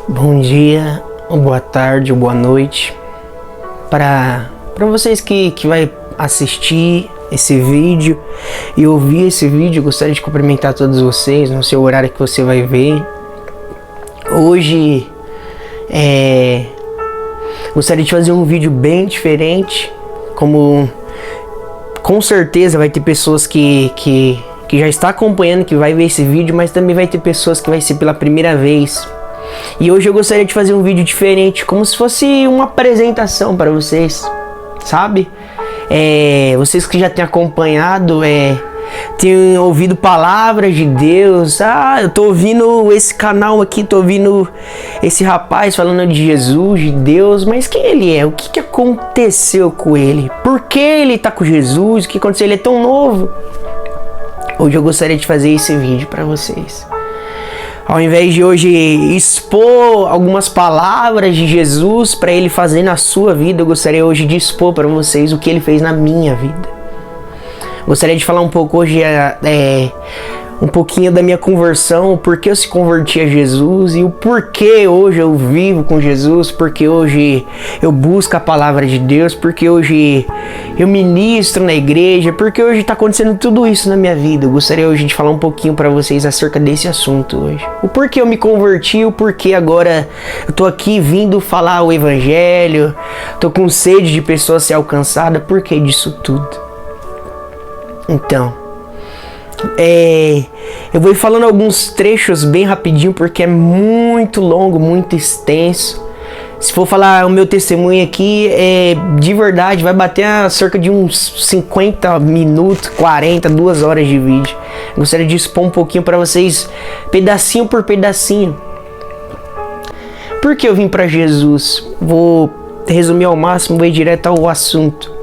Bom dia, ou boa tarde, ou boa noite para vocês que vai assistir esse vídeo e ouvir esse vídeo. Gostaria de cumprimentar todos vocês no seu horário que você vai ver. Hoje gostaria de fazer um vídeo bem diferente, com certeza vai ter pessoas que já está acompanhando, que vai ver esse vídeo, mas também vai ter pessoas que vai ser pela primeira vez. E hoje eu gostaria de fazer um vídeo diferente, como se fosse uma apresentação para vocês, sabe? Vocês que já têm acompanhado, têm ouvido palavras de Deus. Eu tô ouvindo esse canal aqui, tô ouvindo esse rapaz falando de Jesus, de Deus, mas quem ele é? O que aconteceu com ele? Por que ele tá com Jesus? O que aconteceu? Ele é tão novo. Hoje eu gostaria de fazer esse vídeo para vocês. Ao invés de hoje expor algumas palavras de Jesus para ele fazer na sua vida, eu gostaria hoje de expor para vocês o que ele fez na minha vida. Gostaria de falar um pouco hoje um pouquinho da minha conversão, o porquê eu se converti a Jesus e o porquê hoje eu vivo com Jesus, porque hoje eu busco a palavra de Deus, porque hoje eu ministro na igreja, porque hoje está acontecendo tudo isso na minha vida. Eu gostaria hoje de falar um pouquinho para vocês acerca desse assunto hoje. O porquê eu me converti, o porquê agora eu tô aqui vindo falar o evangelho, tô com sede de pessoas ser alcançadas, porquê disso tudo? Então, eu vou ir falando alguns trechos bem rapidinho, porque é muito longo, muito extenso. Se for falar o meu testemunho aqui, de verdade, vai bater a cerca de uns 50 minutos, 40, 2 horas de vídeo. Gostaria de expor um pouquinho para vocês, pedacinho por pedacinho. Por que eu vim para Jesus? Vou resumir ao máximo, vou ir direto ao assunto.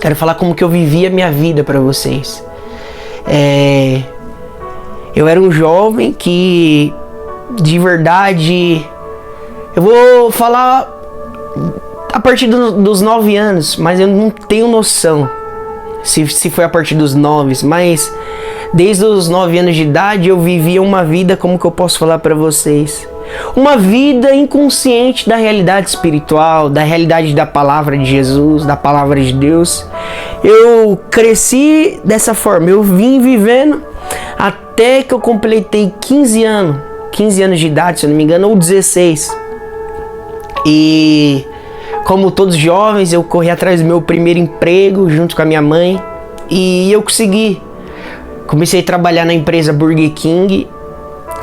Quero falar como que eu vivi a minha vida para vocês. Eu era um jovem que, de verdade, eu vou falar a partir dos 9 anos, mas eu não tenho noção se foi a partir dos 9, mas desde os 9 anos de idade eu vivia uma vida, como que eu posso falar para vocês? Uma vida inconsciente da realidade espiritual, da realidade da palavra de Jesus, da palavra de Deus. Eu cresci dessa forma, eu vim vivendo até que eu completei 15 anos de idade, se eu não me engano, ou 16. E como todos jovens, eu corri atrás do meu primeiro emprego junto com a minha mãe e eu consegui. Comecei a trabalhar na empresa Burger King.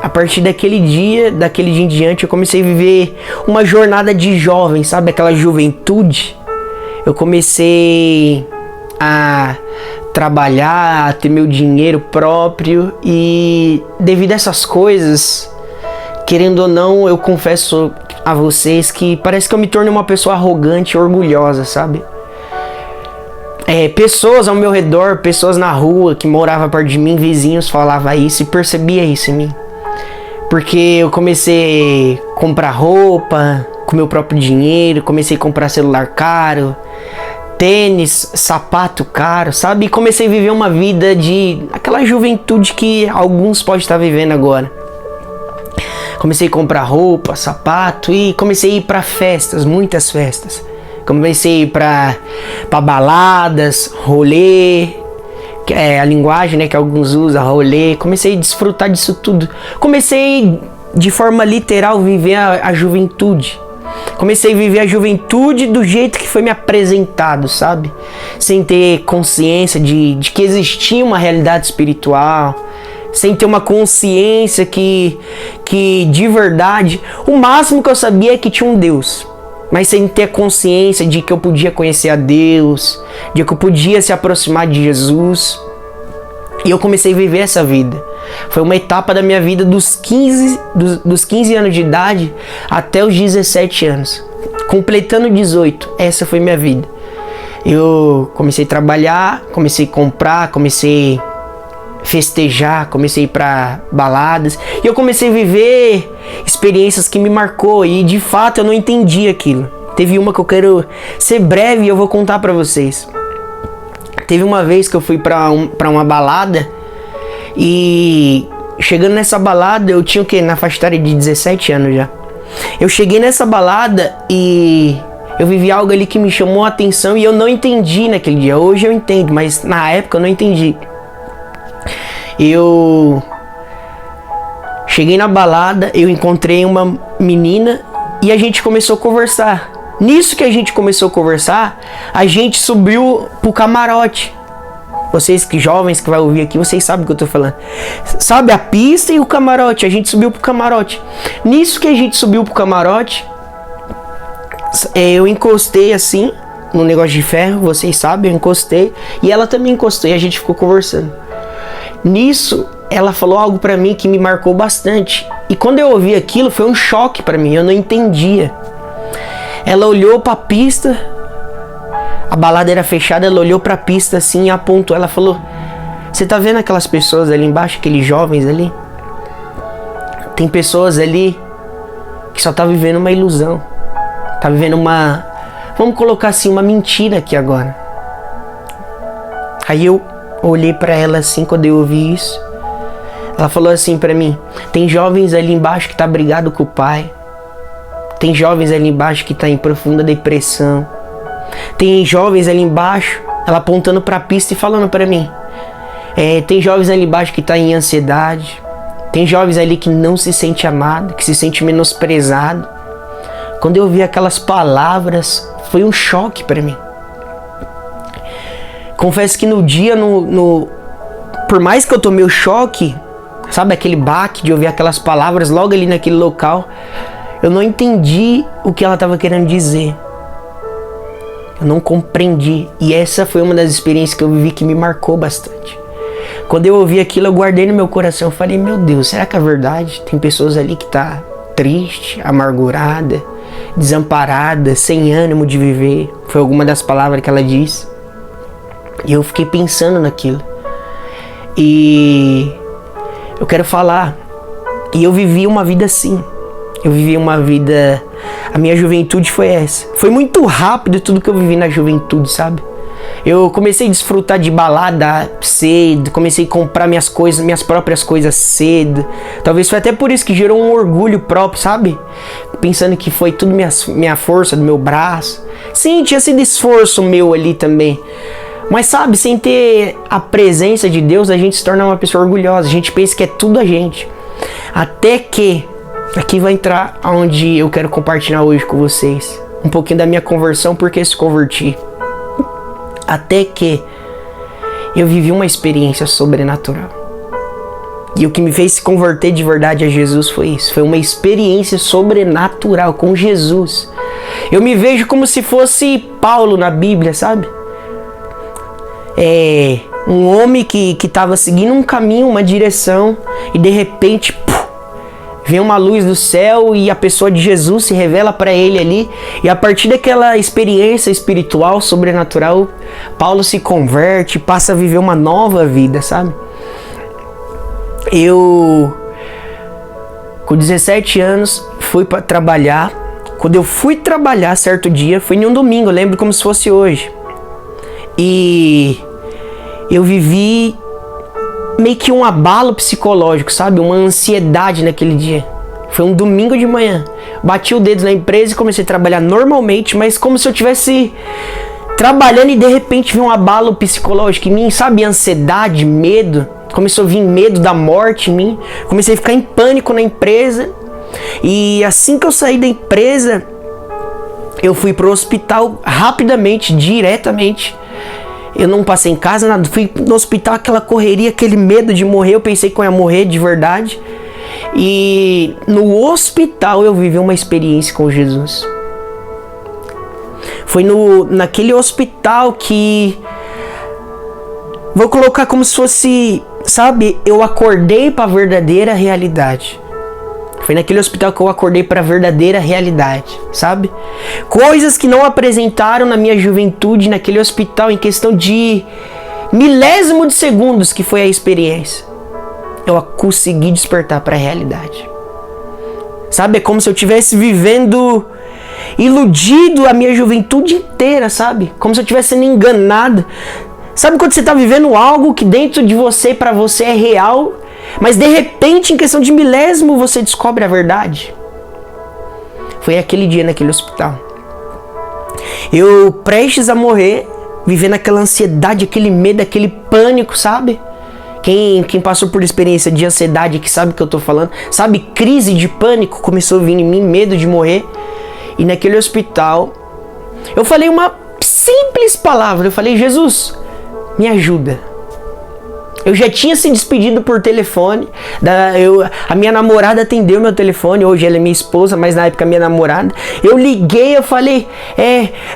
A partir daquele dia em diante, eu comecei a viver uma jornada de jovem, sabe? Aquela juventude. Eu comecei a trabalhar, a ter meu dinheiro próprio e devido a essas coisas, querendo ou não, eu confesso a vocês que parece que eu me tornei uma pessoa arrogante e orgulhosa, sabe? Pessoas ao meu redor, pessoas na rua que moravam perto de mim, vizinhos, falavam isso e percebia isso em mim. Porque eu comecei a comprar roupa com meu próprio dinheiro, comecei a comprar celular caro, tênis, sapato caro, sabe? E comecei a viver uma vida de aquela juventude que alguns podem estar vivendo agora. Comecei a comprar roupa, sapato e comecei a ir para festas, muitas festas. Comecei a ir para baladas, rolê, que é a linguagem, né, que alguns usam, rolê. Comecei a desfrutar disso tudo. Comecei de forma literal viver a juventude. Comecei a viver a juventude do jeito que foi me apresentado, sabe? Sem ter consciência de que existia uma realidade espiritual. Sem ter uma consciência que de verdade, o máximo que eu sabia é que tinha um Deus. Mas sem ter consciência de que eu podia conhecer a Deus, de que eu podia se aproximar de Jesus. E eu comecei a viver essa vida. Foi uma etapa da minha vida dos 15 anos de idade até os 17 anos. Completando 18, essa foi minha vida. Eu comecei a trabalhar, comecei a comprar, comecei a festejar, comecei a ir pra baladas. E eu comecei a viver experiências que me marcou e de fato eu não entendi aquilo. Teve uma que eu quero ser breve e eu vou contar pra vocês. Teve uma vez que eu fui pra uma balada e chegando nessa balada, eu tinha o quê? Na faixa etária de 17 anos já. Eu cheguei nessa balada e eu vivi algo ali que me chamou a atenção e eu não entendi naquele dia. Hoje eu entendo, mas na época eu não entendi. Eu cheguei na balada, eu encontrei uma menina e a gente começou a conversar. Nisso que a gente começou a conversar, a gente subiu pro camarote. Vocês que jovens que vai ouvir aqui, vocês sabem o que eu tô falando. Sabe a pista e o camarote? A gente subiu pro camarote. Nisso que a gente subiu pro camarote, eu encostei assim no negócio de ferro, vocês sabem, eu encostei. E ela também encostou e a gente ficou conversando. Nisso, ela falou algo pra mim que me marcou bastante. E quando eu ouvi aquilo, foi um choque pra mim, eu não entendia. Ela olhou pra pista, a balada era fechada, ela olhou pra pista assim e apontou. Ela falou: você tá vendo aquelas pessoas ali embaixo, aqueles jovens ali? Tem pessoas ali que só tá vivendo uma ilusão. Tá vivendo uma... vamos colocar assim, uma mentira aqui agora. Aí eu olhei pra ela assim quando eu ouvi isso. Ela falou assim pra mim: tem jovens ali embaixo que tá brigado com o pai. Tem jovens ali embaixo que tá em profunda depressão. Tem jovens ali embaixo, ela apontando pra pista e falando pra mim. Tem jovens ali embaixo que tá em ansiedade. Tem jovens ali que não se sente amado, que se sente menosprezado. Quando eu ouvi aquelas palavras, foi um choque pra mim. Confesso que no dia, por mais que eu tomei o choque, sabe, aquele baque de ouvir aquelas palavras logo ali naquele local, eu não entendi o que ela estava querendo dizer. Eu não compreendi. E essa foi uma das experiências que eu vivi que me marcou bastante. Quando eu ouvi aquilo, eu guardei no meu coração. Eu falei: meu Deus, será que é verdade? Tem pessoas ali que tá triste, amargurada, desamparada, sem ânimo de viver. Foi alguma das palavras que ela disse. E eu fiquei pensando naquilo. E eu quero falar. E eu vivi uma vida assim. Eu vivi uma vida... a minha juventude foi essa. Foi muito rápido tudo que eu vivi na juventude, sabe? Eu comecei a desfrutar de balada cedo. Comecei a comprar minhas coisas, minhas próprias coisas cedo. Talvez foi até por isso que gerou um orgulho próprio, sabe? Pensando que foi tudo minha força, do meu braço. Sim, tinha sido esforço meu ali também. Mas sabe, sem ter a presença de Deus, a gente se torna uma pessoa orgulhosa. A gente pensa que é tudo a gente. Até que... aqui vai entrar onde eu quero compartilhar hoje com vocês. Um pouquinho da minha conversão, porque se converti. Até que eu vivi uma experiência sobrenatural. E o que me fez se converter de verdade a Jesus foi isso. Foi uma experiência sobrenatural com Jesus. Eu me vejo como se fosse Paulo na Bíblia, sabe? Um homem que estava seguindo um caminho, uma direção, e de repente... vem uma luz do céu e a pessoa de Jesus se revela para ele ali. E a partir daquela experiência espiritual, sobrenatural, Paulo se converte, passa a viver uma nova vida, sabe? Eu, com 17 anos, fui para trabalhar. Quando eu fui trabalhar, certo dia, foi em um domingo, eu lembro como se fosse hoje. E eu vivi... meio que um abalo psicológico, sabe? Uma ansiedade naquele dia. Foi um domingo de manhã. Bati o dedo na empresa e comecei a trabalhar normalmente, mas como se eu estivesse trabalhando e de repente veio um abalo psicológico em mim, sabe? Ansiedade, medo. Começou a vir medo da morte em mim. Comecei a ficar em pânico na empresa. E assim que eu saí da empresa, eu fui pro hospital rapidamente, diretamente. Eu não passei em casa, nada. Fui no hospital, aquela correria, aquele medo de morrer. Eu pensei que eu ia morrer de verdade. E no hospital eu vivi uma experiência com Jesus. Foi naquele hospital que... vou colocar como se fosse... sabe? Eu acordei para a verdadeira realidade. Foi naquele hospital que eu acordei para a verdadeira realidade, sabe? Coisas que não apresentaram na minha juventude, naquele hospital, em questão de milésimo de segundos que foi a experiência. Eu consegui despertar para a realidade. Sabe? É como se eu estivesse vivendo iludido a minha juventude inteira, sabe? Como se eu estivesse sendo enganado. Sabe quando você está vivendo algo que dentro de você, para você é real, Mas de repente, em questão de milésimo, você descobre a verdade. Foi aquele dia naquele hospital. Eu prestes a morrer, vivendo aquela ansiedade, aquele medo, aquele pânico, sabe? Quem passou por experiência de ansiedade, que sabe o que eu tô falando, sabe, crise de pânico, começou a vir em mim, medo de morrer. E naquele hospital, eu falei uma simples palavra, eu falei, Jesus, me ajuda. Eu já tinha se despedido por telefone, a minha namorada atendeu meu telefone, hoje ela é minha esposa, mas na época minha namorada. Eu liguei, eu falei,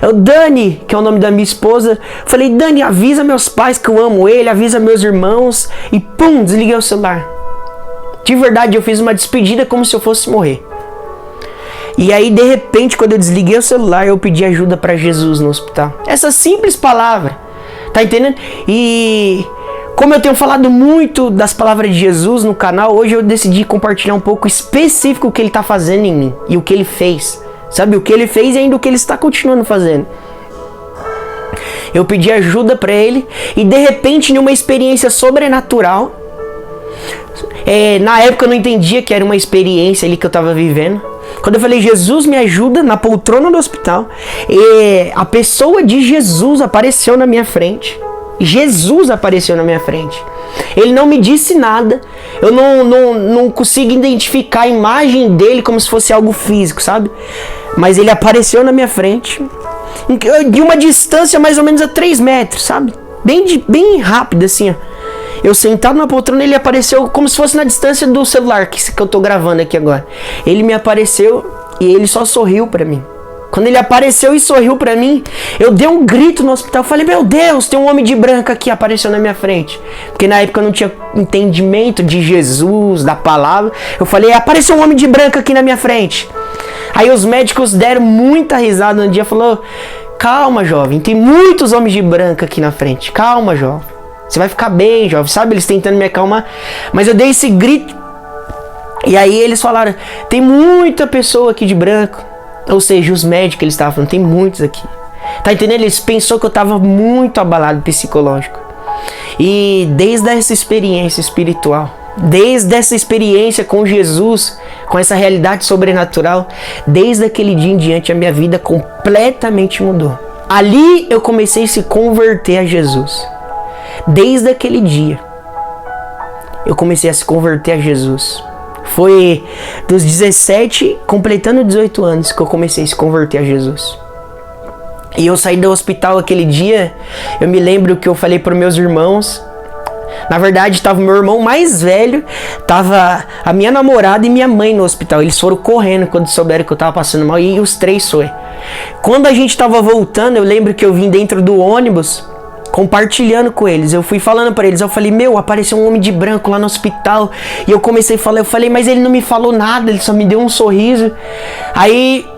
o Dani, que é o nome da minha esposa, falei, Dani, avisa meus pais que eu amo ele, avisa meus irmãos, e pum, desliguei o celular. De verdade, eu fiz uma despedida como se eu fosse morrer. E aí, de repente, quando eu desliguei o celular, eu pedi ajuda para Jesus no hospital. Essa simples palavra, tá entendendo? E como eu tenho falado muito das palavras de Jesus no canal, hoje eu decidi compartilhar um pouco específico o que ele está fazendo em mim e o que ele fez. Sabe, o que ele fez e ainda o que ele está continuando fazendo. Eu pedi ajuda para ele e de repente, numa experiência sobrenatural, na época eu não entendia que era uma experiência ali que eu estava vivendo. Quando eu falei, Jesus me ajuda, na poltrona do hospital, a pessoa de Jesus apareceu na minha frente. Jesus apareceu na minha frente. Ele não me disse nada. Eu não consigo identificar a imagem dele como se fosse algo físico, sabe? Mas ele apareceu na minha frente, de uma distância mais ou menos a 3 metros, sabe? Bem rápido assim, ó. Eu sentado na poltrona, ele apareceu como se fosse na distância do celular que eu tô gravando aqui agora. Ele me apareceu e ele só sorriu pra mim. Quando ele apareceu e sorriu pra mim, eu dei um grito no hospital. Eu falei, meu Deus, tem um homem de branco aqui, apareceu na minha frente. Porque na época eu não tinha entendimento de Jesus, da palavra. Eu falei, apareceu um homem de branco aqui na minha frente. Aí os médicos deram muita risada no dia. Falou, calma, jovem, tem muitos homens de branco aqui na frente. Calma, jovem, você vai ficar bem, jovem. Sabe, eles tentando me acalmar. Mas eu dei esse grito. E aí eles falaram, tem muita pessoa aqui de branco. Ou seja, os médicos, eles estavam falando, tem muitos aqui. Tá entendendo? Eles pensaram que eu tava muito abalado psicológico. E desde essa experiência espiritual, desde essa experiência com Jesus, com essa realidade sobrenatural, desde aquele dia em diante a minha vida completamente mudou. Ali eu comecei a se converter a Jesus. Desde aquele dia eu comecei a se converter a Jesus. Foi dos 17, completando 18 anos, que eu comecei a se converter a Jesus. E eu saí do hospital aquele dia, eu me lembro que eu falei para meus irmãos. Na verdade, estava o meu irmão mais velho, estava a minha namorada e minha mãe no hospital. Eles foram correndo quando souberam que eu estava passando mal, e os 3 foi. Quando a gente estava voltando, eu lembro que eu vim dentro do ônibus, compartilhando com eles, eu fui falando para eles, eu falei, apareceu um homem de branco lá no hospital, e eu comecei a falar, eu falei, mas ele não me falou nada, ele só me deu um sorriso. Aí,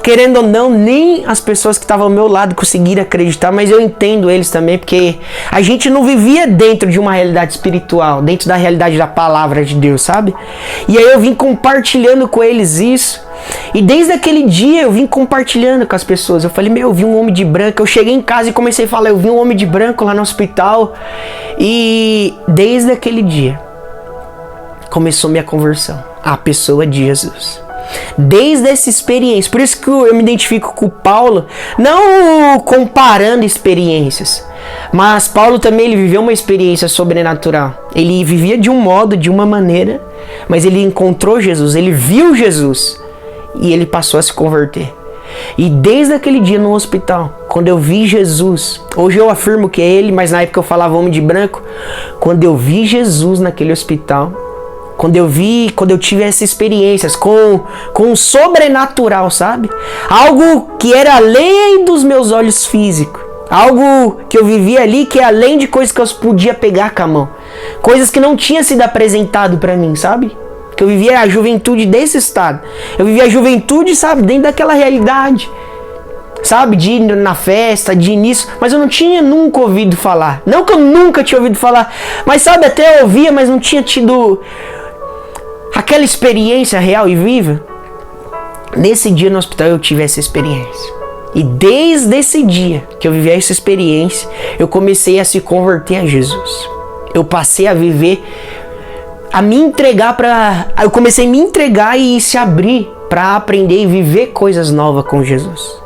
querendo ou não, nem as pessoas que estavam ao meu lado conseguiram acreditar, mas eu entendo eles também, porque a gente não vivia dentro de uma realidade espiritual, dentro da realidade da palavra de Deus, sabe? E aí eu vim compartilhando com eles isso, e desde aquele dia eu vim compartilhando com as pessoas. Eu falei, eu vi um homem de branco. Eu cheguei em casa e comecei a falar, eu vi um homem de branco lá no hospital. E desde aquele dia começou minha conversão à pessoa de Jesus. Desde essa experiência, por isso que eu me identifico com Paulo, não comparando experiências, mas Paulo também, ele viveu uma experiência sobrenatural. Ele vivia de um modo, de uma maneira, mas ele encontrou Jesus, ele viu Jesus e ele passou a se converter. E desde aquele dia no hospital, quando eu vi Jesus, hoje eu afirmo que é ele, mas na época eu falava homem de branco. Quando eu vi Jesus naquele hospital, quando eu tive essas experiências com o sobrenatural, sabe? Algo que era além dos meus olhos físicos. Algo que eu vivia ali que é além de coisas que eu podia pegar com a mão. Coisas que não tinha sido apresentado pra mim, sabe? Que eu vivia a juventude desse estado. Eu vivia a juventude, sabe? Dentro daquela realidade. Sabe? De ir na festa, de ir nisso. Mas eu não tinha nunca ouvido falar. Não que eu nunca tinha ouvido falar. Mas sabe, até eu ouvia, mas não tinha tido aquela experiência real e viva. Nesse dia no hospital eu tive essa experiência. E desde esse dia que eu vivi essa experiência, eu comecei a se converter a Jesus. Eu passei a viver a me entregar eu comecei a me entregar e se abrir para aprender e viver coisas novas com Jesus.